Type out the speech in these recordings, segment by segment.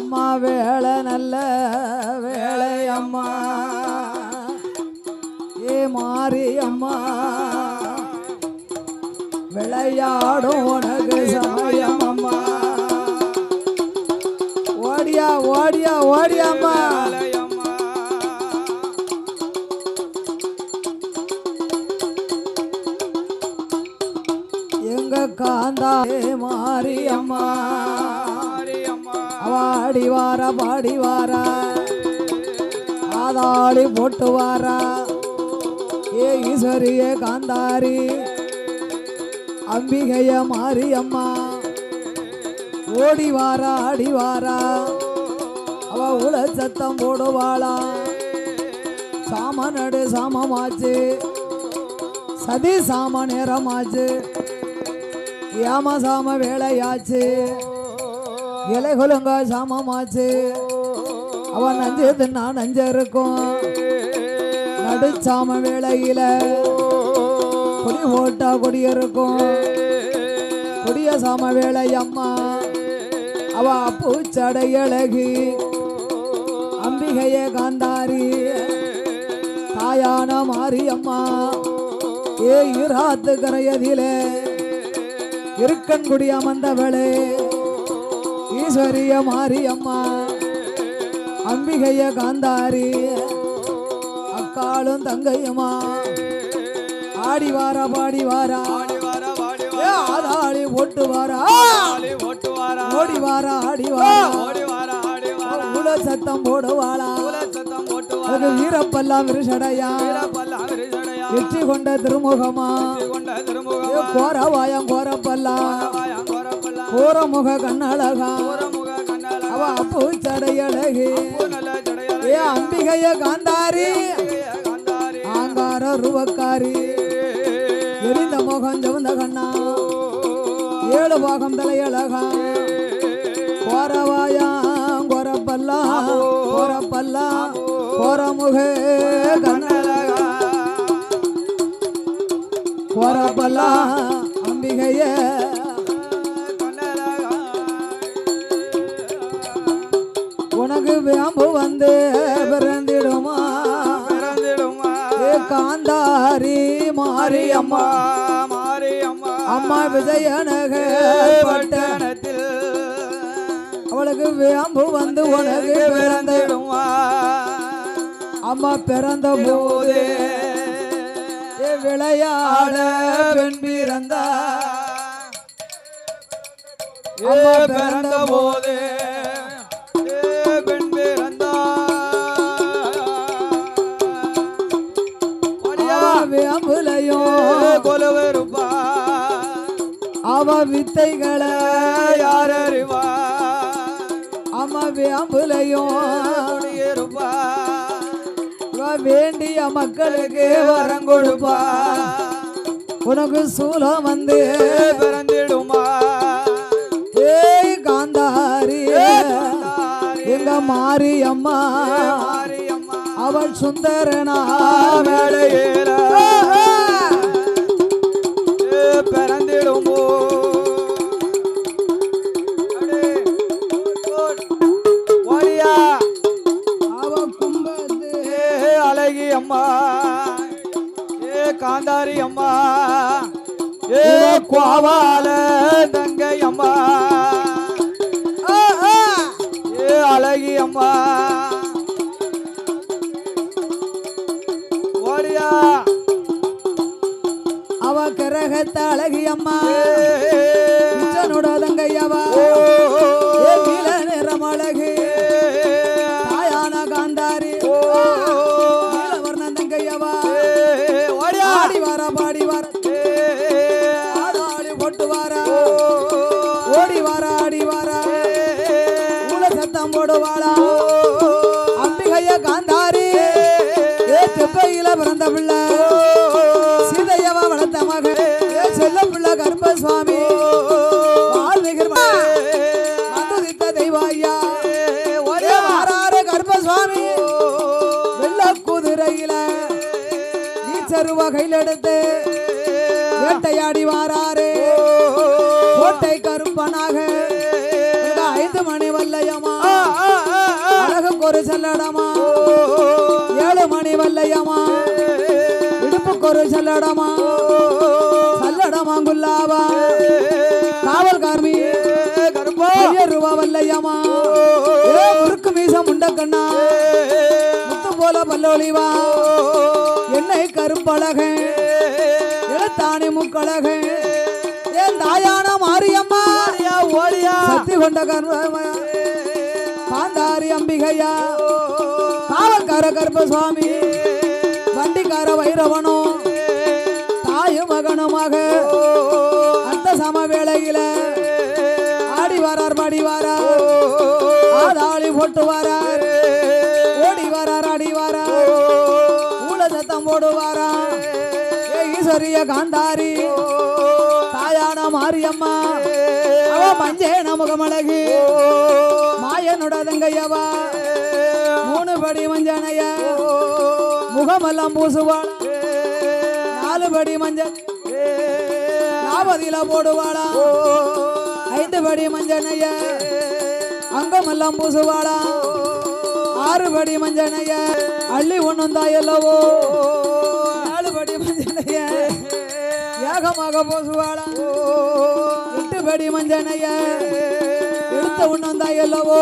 அம்மா வேளை நல்ல வேளை அம்மா ஏ மாறி அம்மா விளையாடும் உனக்கு சமயம் அம்மா ஓடியா ஓடியா ஓடியாம்மா எங்க காந்தா மாறி அம்மா வாடி வாரா பாடி வாரா ஆதாளி போட்டு வாரா ஏ ஈஸ்வரியே காந்தாரி அம்பிகைய மாறி அம்மா ஓடி வாரா ஆடி வாரா அவ உல சத்தம் போடுவாளா சாம நடு சாமமாச்சு சதி சாம நேரமாச்சு ஏம சாம வேலையாச்சு இலை கொலுங்க சாமமாச்சு அவன் நஞ்சு தின்னா நஞ்ச இருக்கும் நடுச்சாம வேளையில கொடி ஓட்டா கொடி இருக்கும் கொடிய சாம வேளை அம்மா அவ பூச்சடை அழகி அம்பிகையே காந்தாரி தாயான மாறி அம்மா ஏ இராத்து கரையதிலே இருக்கன்குடி அமர்ந்தவளே ஈஸ்வரிய மாறி அம்மா அம்பிகைய காந்தாரி அக்காலும் தங்கையுமா ஆடி வாரா பாடி வாரா ஆதாளி ஓட்டு வாரா ஓடி வாரா ஆடி வாரா உல சத்தம் போடுவாளா வீரப்பல்லா விருஷடையா வெற்றி கொண்ட திருமுகமா கோரவாயம் கோரப்பல்லா கோரமுக கண்ணழகா அவ பூச்சடை அழகி ஏ அம்பிகைய காந்தாரி ஆங்கார ருவக்காரி எரிந்த முகம் ஜவுந்த கண்ணா ஏழு பாகம் தலையழகா கோரவாயம் கோரப்பல்லா கோரப்பல்லா கோரமுக கண்ணழகா கோரப்பல்லா அம்பிகைய உனக்கு வேம்பு வந்து பிறந்திடுமா காந்தாரி மாறி அம்மா அம்மா விஜயநக பட்டணத்தில் அவளுக்கு வேம்பு வந்து உனக்கு பிறந்திடுமா அம்மா பிறந்த போது விளையாட பெண் பிறந்தா பிறந்த போது கொலுவருப்பா அவ வித்தைகளை யார் அறிவா அம்மா வேம்புலையும் இருப்பா வேண்டிய மக்களுக்கு வரம் கொடுப்பா உனக்கு சூலம் வந்து பிறந்திடுமா ஏய் காந்தாரி எங்க மாறி அம்மா அவள் சுந்தரனா வேளையில பிறந்திடுமோ அவ கும்பத்து அழகி அம்மா ஏ காந்தாரி அம்மா ஏ கோவால தங்கை அம்மா ஏ அழகி அம்மா அவ கரகத்த அழகி அம்மா தங்கையவா நீல நிறம் அழகு தாயான காந்தாரி வர்ணம் தங்கையவா ஆடி வாரா பாடி வாரா ஆடி போட்டு வாரா ஓடி வாரா ஆடி வாரா மூல சத்தம் போடுவாளா அம்பிகைய காந்தாரி தெப்பையில பிறந்த பிள்ளை சீதையவா வளர்த்த மகன் செல்ல பிள்ளை கருப்பசுவாமி தெய்வாயா ஒரே வாராறு கருப்பசுவாமி வெள்ள குதிரையில நீச்சருவ கையில் எடுத்து வேட்டையாடி வாராறு கோட்டை கருப்பனாக 5 மணி வல்லையமா ஒரு செல்லடமா 7 மணி வல்லையம்மா இடுப்புக்கு ஒரு செல்லடமா சல்லடமா குல்லாவா காவல் கார்மி ரூபா வல்லையம்மா முறுக்கு மீசம் முண்ட கண்ணா முத்து போல பல்லொழிவா என்னை கரும்பழக எழுத்தாணி முக்கழக என் தாயான மாரியம்மா சக்தி கொண்ட காந்தாரி அம்பிகையா காவல்கார கருப்பசுவாமி வண்டிக்கார வைரவனோ தாயு மகனுமாக அந்த சம வேளையில ஆடி வரார் மடி வரார் ஆதாளி போட்டு வரார் ஓடி வரார் அடி வரார் ஊழ சத்தம் போடுவாரார் ஈஸ்வரிய காந்தாரி தாயான மாரியம்மா அவ மஞ்சே நமகமழகு மாயனுட தங்கையவா 3 படி மஞ்சனைய முகமெல்லாம் பூசுவாள் 4 படி மஞ்சள் நாவதில போடுவாளா 5 படி மஞ்சனைய அங்கமெல்லாம் பூசுவாளா 6 படி மஞ்சனைய அள்ளி ஒண்ணும் தாயல்லவோ 4 படி மஞ்சனைய ஏகமாக பூசுவாளா 8 படி மஞ்சனைய எடுத்த ஒண்ணும் தாயல்லவோ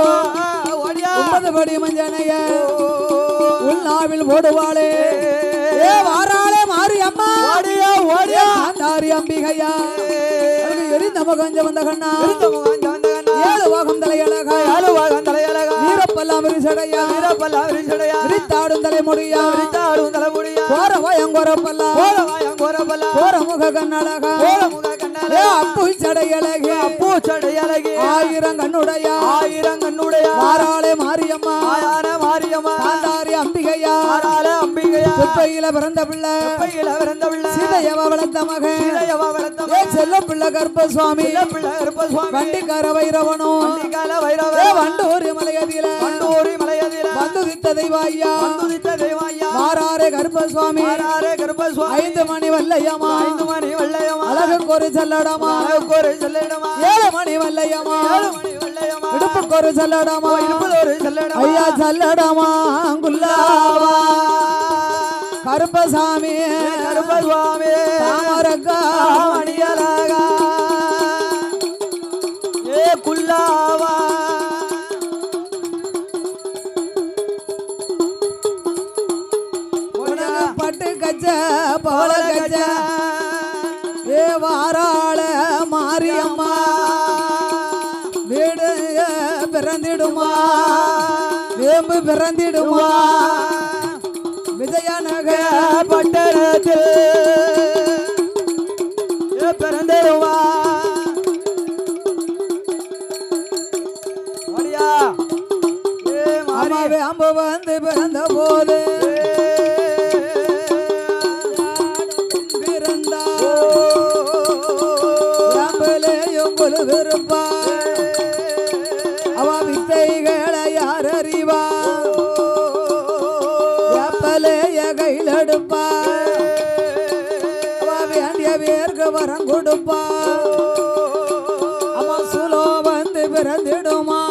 9 படி மஞ்சனைய உள்நாவில் போடுவாளே வாராளே மாரியம்மா காந்தாரி அம்பிகையா எரிந்த முகஞ்ச வந்த கண்ணா 7 வாகம் தலையழகா வீரப்பல்லாம் விரிசடையா விரித்தாடும் தலைமுடியா கோர வயங்கோரப்பல்லா கோர முக கண்ணழகா அப்பு சடையழகி 1000 கண்ணுடைய வாராளே மாரியம்மா காந்தாரி அம்பிகையா பிப்பையில பிறந்த பிள்ளை சீதையவ வளர்த்த மகன் செல்ல பிள்ளை கருப்பசுவாமி வண்டிக்கார வைரவனோ வண்டூரி மலையதில வந்துதித்த தெய்வாய்யா வாராரே கருப்பசுவாமி 5 மணி வல்லையம்மா அழகுக்கு ஒரு செல்லடமா 7 மணி வல்லையம்மா இடுப்புக்கு ஒரு செல்லடமா ஐயா செல்லடமா குல்லாவா கருப்பசாமி தாமரக்கா மணியலகா குல்லாவா பட்டு கச்ச பவள கச்ச வாராள மாரியம்மா வீடு பிறந்திடுமா வேம்பு பிறந்திடுமா விஜயநக பட்டணத்தில் பிறந்திடுமா அம்பு வந்து பிறந்த போது விருப்பா அவ வித்தைகளை யார் அறிவா எப்பலைய கையில் எடுப்பா அவ வேண்டிய பேருக்கு வரம் கொடுப்பா அவ சுலோ வந்து பிறந்திடுமா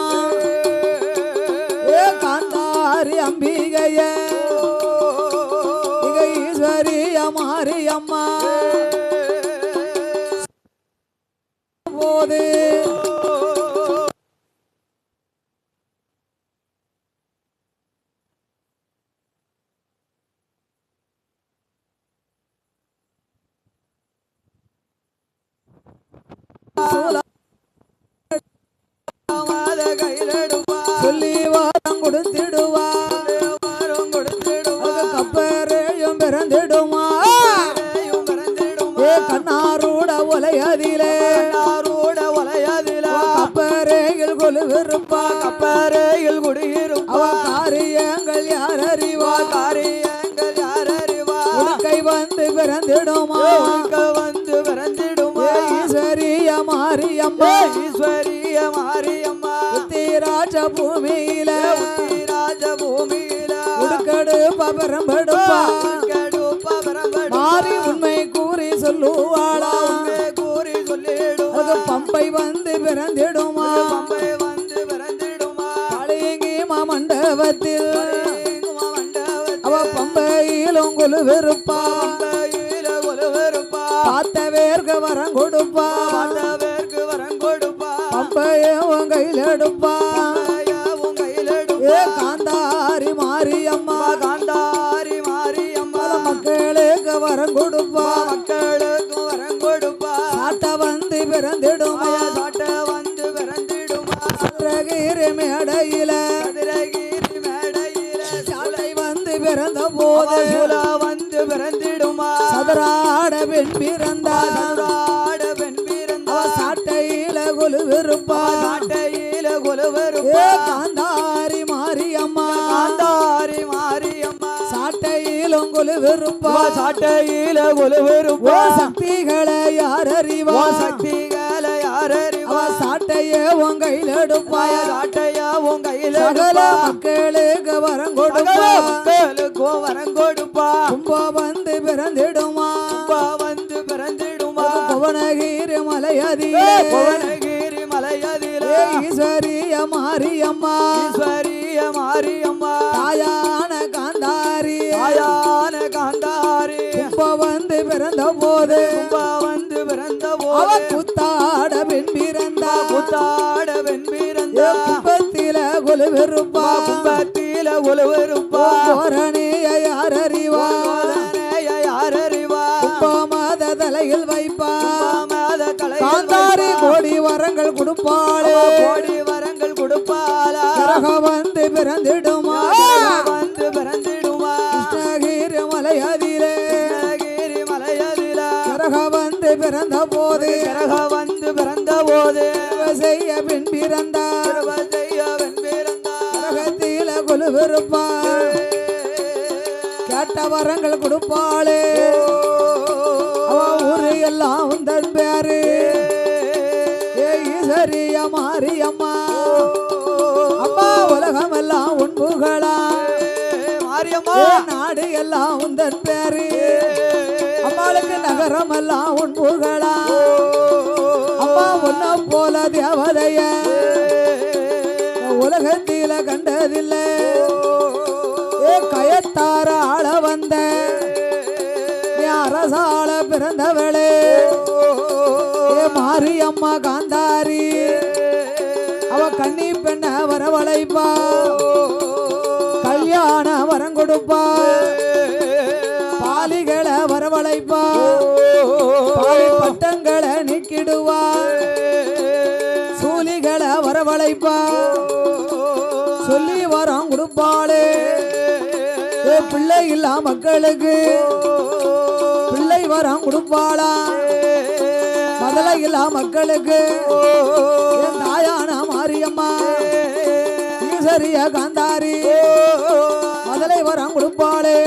காந்தாரி அம்பிகைய ஈஸ்வரிய மாரியம்மா போது சொல்லி வாரம் கொடுத்திடுவா கப்பரையும் பிறந்திடுமா கண்ணாரோட ஒலையதிலே கப்பரையில் கொலுவிருப்பா கப்பரையில் குடியிருப்பா காரியங்கள் யார் அறிவா உடுக்கை வந்து பிறந்திடுமா ஈஸ்வரிய மாரியம்மா உத்திராஜ பூமியில உடுக்கடுப்பா பெரும்படுப்பா மாறி உண்மை கூறி சொல்லுவாளா பம்பை வந்து பிறந்திடுமா பழையங்கி மாம மண்டபத்தில் அவ பம்பையிலும் கொலுவெருப்பா பார்த்த பேருக்கு வரம் கொடுப்பா பம்பையும் கையில் எடுப்பா ஏ காந்தாரி மாரியம்மா மக்களுக்கு வரம் கொடுப்பா சாட்ட வந்து பிறந்திடுமா சதுரகிரி மேடையில சாட்டை வந்து பிறந்த போது பிறந்திடுமா சதுராட பெண் பிறந்தா சாட்டையில கொலுவெருப்பா ஏ காந்தாரி மாரியம்மா சாட்டையிலும் கொலுவெருப்பா சக்திகளை யார் அறிவா சாட்டைய உன் கையில் எடுப்பா சகல மக்களுக்கு வரம் கொடுப்பா கும்பா வந்து பிறந்திடுமா புவனகிரி மலையதிலே ஈஸ்வரிய மாரியம்மா தாயான காந்தாரி கும்பா வந்து பிறந்த போது அவ குத்தாட பெண் பிறந்தா கும்பத்தில கொலுவெருப்பா கோரணிய யார் அறிவா கும்ப மாத தலையில் வைப்பா காந்தாரி கோடி வரங்கள் கொடுப்பாளே கரக வந்து பிறந்திடுமா கிருஷ்ணகிரி மலையதிலே கரக வந்து பிறந்த போது செய்ய பெண் பிறந்தா கரகத்தில கொலுவெருப்பா கேட்ட வரங்கள் கொடுப்பாளே அவ ஊரு எல்லாம் உந்தன் பேரு ஏ ஈஸ்வரிய மாரியம்மா அம்மா உலகம் எல்லாம் உன் புகழா நாடு எல்லாம் உந்தன் பேரு அம்மாளுக்கு நகரம் எல்லாம் உன் புகழா அம்மா உன்ன போல தேவதைய உலகத்தில கண்டதில்லை ஏ கயத்தார ஆள வந்த நீ அரசால பிறந்தவளே ஏ மாரியம்மா காந்தாரி அவ கண்ணி பெண்ண வரவழைப்பா கல்யாண வரம் கொடுப்பா பாலிகளை வரவழைப்பா பாலி பட்டங்களை நீக்கிடுவா சூலிகளை வரவழைப்பா சொல்லி வரம் கொடுப்பாளே பிள்ளை இல்லா மக்களுக்கு பிள்ளை வரம் கொடுப்பாளா மதலை இல்லா மக்களுக்கு தாயான மாரியம்மா ஈஸ்வரிய காந்தாரி மதலை வரம் கொடுப்பாளே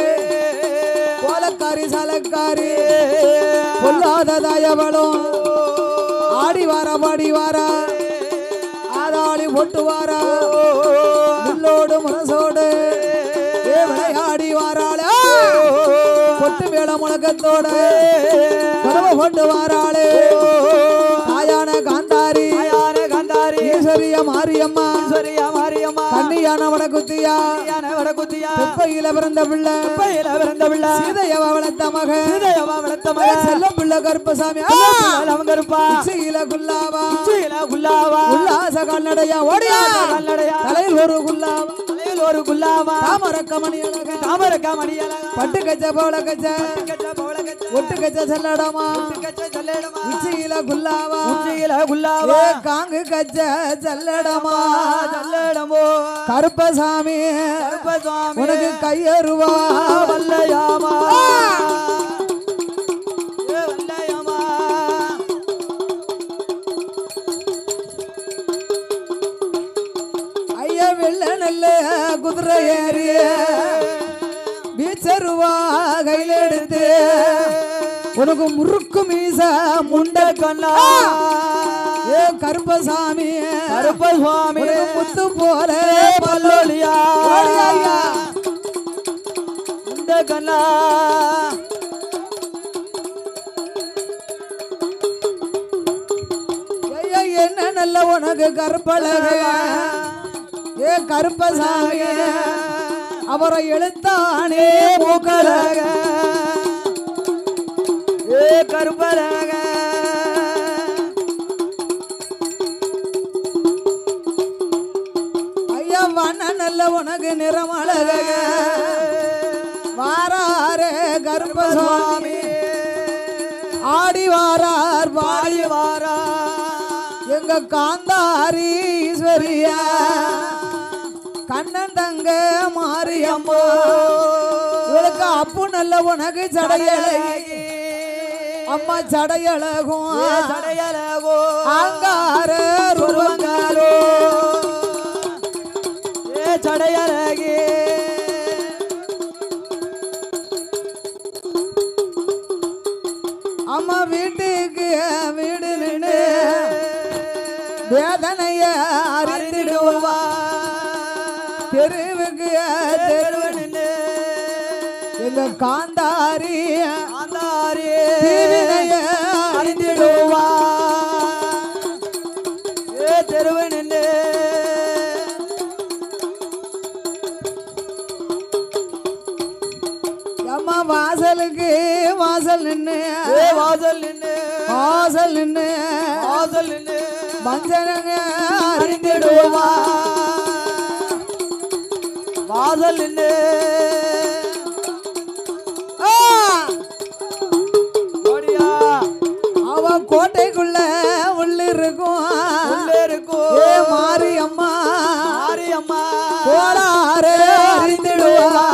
கோலக்காரி சலக்காரி பொல்லாத தாயவளும் ஆடி வாரா பாடி வாரா ஆதாளி பொட்டு வாரா முள்ளோடு முரசோடு விளையாடி வாராளே பொட்டு மேல முழக்கத்தோட பரவ போட்டு வாராளே தாயான காந்தாரி ஈஸ்வரிய மாரியம்மா கண்ணியான வடகுத்தியா குப்பையில பிறந்த பிள்ளை சீதையவ வளர்த்த மகன் செல்ல பிள்ளை கருப்பசாமி உச்சியில குல்லாவா உல்லாச கால்நடையா ஓடியா தலையில் ஒரு குல்லாவா தாமரக்கமணி பட்டு கச்ச போல கச்ச ஒட்டு கச்ச செல்லடமா உச்சியில குல்லாவா காங்கு கச்ச செல்லடமா கருப்பசாமி உனக்கு கையருவா வல்லையாமா ஐயா வெள்ள நல்ல குதிரை ஏறிய பீச்சருவா கையில எடுத்து உனக்கு முறுக்கு மீச முண்ட கண்ணா ஏ கருப்பசாமி முத்து போல பல்லோலியா முண்ட கண்ணா என்ன நல்ல உனக்கு கற்பழக ஏ கருப்பசாமி அவரை எழுத்தானே மூக்கழக ஏ கருப்பழக ஐயா வண்ண நல்ல உனக்கு நிறமழக வாராரே கருப்பசாமி ஆடி வாரார் பாடி வாரா எங்க காந்தாரி ஈஸ்வரியா கண்ணன் தங்க மாரியம்மா இவளுக்கு அப்பு நல்ல உனக்கு சடையழகி அம்மா சடையழகும் சடையலகோ ஆங்கார ருவங்காலோ ஏ சடையலகி அம்மா வீட்டுக்கு வீடு நின்று வேதனைய அறிந்திடுவா தெருவுக்கு தெருவு நின்று எங்க காந்தாரி ஆந்தாரி தீவினைய அறிந்திடுவா ஏ தெருவு நின்று அம்மா வாசலுக்கு வாசல் நின்று ஏ வாசல் நின்று வாசல் நின்று வாசல் நின்று வஞ்சனங்க அறிந்திடுவா வாசல் நின்று ஆ! ஓடியா அவ கோட்டைக்குள்ள உள்ளிருக்கும் உள்ளே இருக்கும் ஏ மாரியம்மா மாரியம்மா கோளாறு அறிந்திடுவா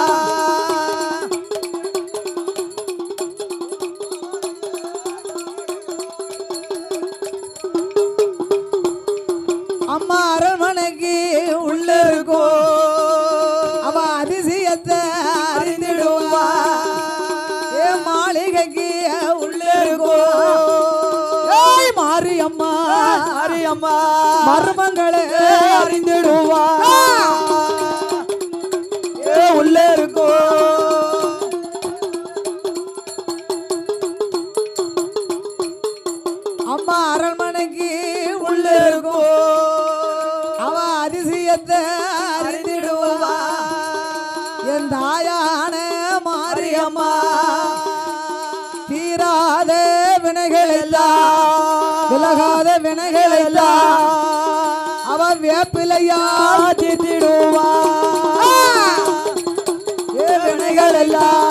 அம்மா அரண்மனைக்கு உள்ள இருக்கும் அவ அதிசயத்தை அறிந்திடுவா ஏ மாளிகைக்கு உள்ள இருக்கும் ஏய் மாரியம்மா மாரியம்மா மர்மங்களே அறிந்திடுவா ஏ உள்ளே இருக்கும் அம்மா அரண்மனைக்கு உள்ள உள்ளே இருக்கும் இருக்கும் அவ அதிசயத்தை அறிந்திடுவா என் தாயான மாரியம்மா தீராத வினைகள் எல்லாம் விலகாத வினைகள் எல்லாம் அவ வேப்பிலையா தீத்திடுவா ஏ வினைகள் எல்லாம்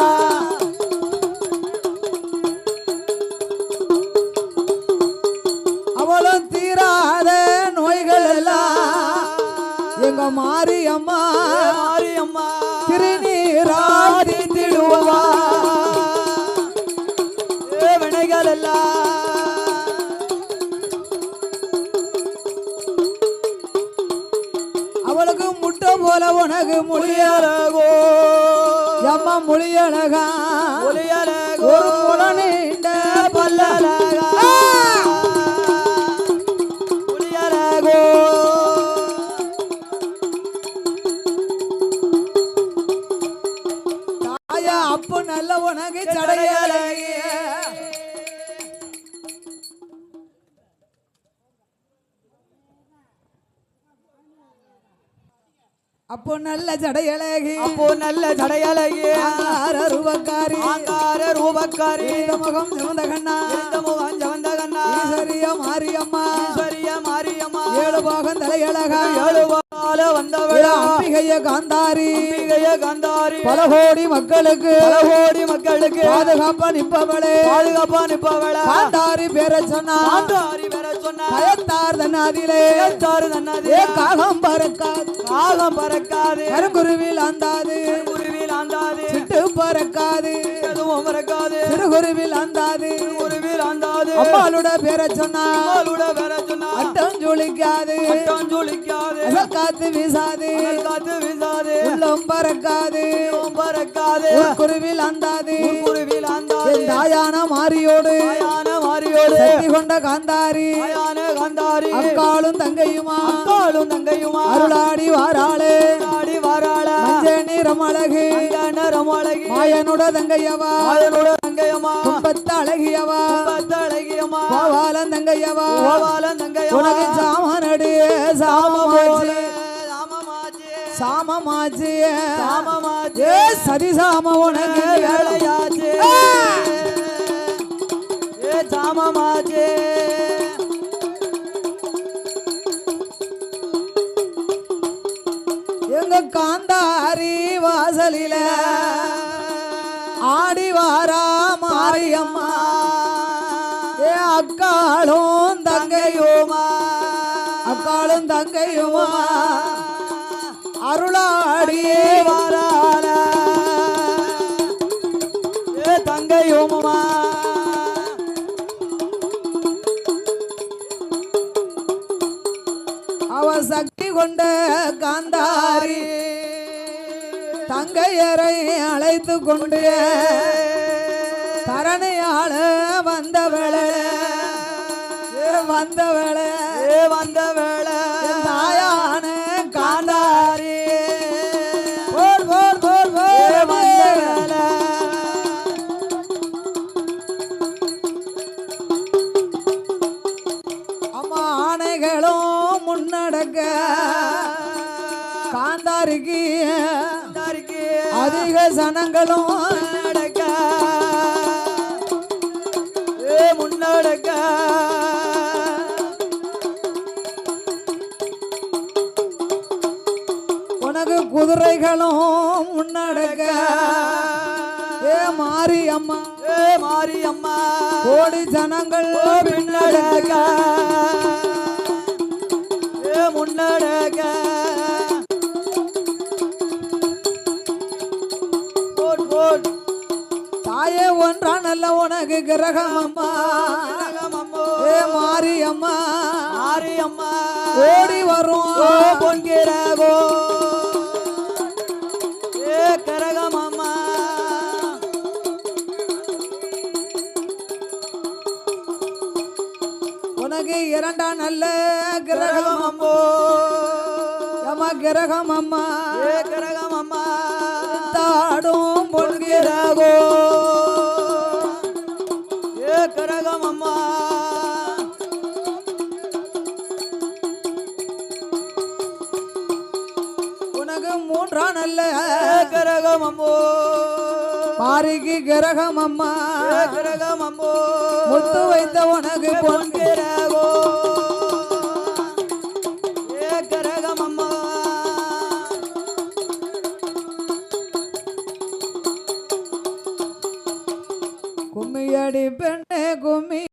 அவளும் தீராத நோய்கள் எல்லாம் எங்க மாரியம்மா மாரியம்மா திருநீரா தீத்திடுவா ஏ வினைகள் எல்லாம் அவளுக்கு முட்டை போல உனக்கு மொழியழகோ ஒளியழகோ அம்மா மொழியழகா ஒளியழகோ ஒரு முளநீண்ட பல்லழகா ஒளியழகோ தாயா அப்பு நல்ல உனக்கு சடையழகி அப்போ நல்ல சடையழகி அப்போ நல்ல சடையழகி அருவக்காரி ஆங்கார ரூபக்காரி இந்த முகம் சிவந்த கண்ணா இந்த முகம் ஜவந்த கண்ணா ஈஸ்வரிய மாரியம்மா ஈஸ்வரிய மாரியம்மா ஏழு பாகம் தலையழகா ஏழுவால வந்தவள அம்பிகைய காந்தாரி அம்பிகைய காந்தாரி பல கோடி மக்களுக்கு பல கோடி மக்களுக்கு பாதுகாப்பா நிப்பவளே பாதுகாப்பா நிப்பவள காந்தாரி பேர சொன்னா காந்தாரி வேற சொன்னா பயத்தார் தன்னாதிலே பேச்சாரு தன்னது ஏ காகம் பறக்காது காகம் பறக்காது கருங்குருவில் ஆந்தாது குருவில் ஆந்தாது சிட்டு பறக்காது எதுவும் பறக்காது சிறுகுருவில் ஆந்தாது குருவில் ஆந்தாது அம்மாளோட பேர சொன்னா அம்மாளோட வேற சொன்னா அட்டம் ஜொலிக்காது அட்டம் ஜொலிக்காது அசல் காத்து வீசாது அனல் காத்து வீசாது உள்ளம் பறக்காது எதுவும் பறக்காது குருவில் ஆந்தாது குருவில் ஆந்தாது என் தாயான மாரியோடு மாயான மாரியோடு சக்தி கொண்ட காந்தாரி மாயான காந்தாரி அக்காளும் தங்கையுமா அக்காளும் தங்கையுமா அருளாடி வாராளே ஆடி வாராள மஞ்ச நீரம் அழகு ரமழகி மாயனோட தங்கையவா மாயனோட தங்கையம்மா கும்பத்த அழகியவா பத்தழகியம்மா கோவாலன் தங்கையவா கோபாலன் தங்கையம்மா உனக்கு சாமனடு சாமமாச்சு சாமமாச்சு சாமமாச்சு ஏ சதிசாம உனக்கு வேலையாச்சு ஏ சாமமாச்சு எங்க காந்தாரி வாசலில ஆடி வாரா மாரியம்மா ஏ அக்காளும் தங்கையுமா அக்காளும் தங்கையுமா அருளாடியே வாராள ஏ தங்கையுமா அவ சக்தி கொண்ட காந்தாரி தங்கையரை அழைத்து கொண்டு தரணையாள வந்தவளே வந்தவளே வந்த வேளை தாயான காந்தாரி போல் போல் போல் போல் வந்த வேளை அம்மா ஆணைகளும் முன்னடக்க காந்தாரிக்கு காந்தாரிக்கு அதிக சனங்களும் நடக்க ஏ முன்னடக்க உனக்கு குதிரைகளும் முன்னடக்க ஏ மாரியம்மா ஏ மாரியம்மா கோடி ஜனங்கள் பின்னடக்க ஏ முன்னடக்க போட் போட் தாயே ஒன்றா நல்ல உனக்கு கிரகம் அம்மா அம்மோ ஏ மாரியம்மா மாரியம்மா ஓடி வரும் ஓ பொன்கிரகோ ஏ கரகமம்மா உனக்கு இரண்டாம் நல்ல கிரகம் கரகமம்மோ அம்மா கிரகம் அம்மா ஏ கரகமம்மா தாடும் பொன்கிற பொன்கிரகோ ஏ கரகமம்மா உனக்கு மூன்றாம் நல்ல ஏ கரகமம்மோ மாரிக்கு கிரகம் அம்மா ஏ கரகமம்மோ முத்து வைத்த உனக்கு பொன் பொன்கிரகோ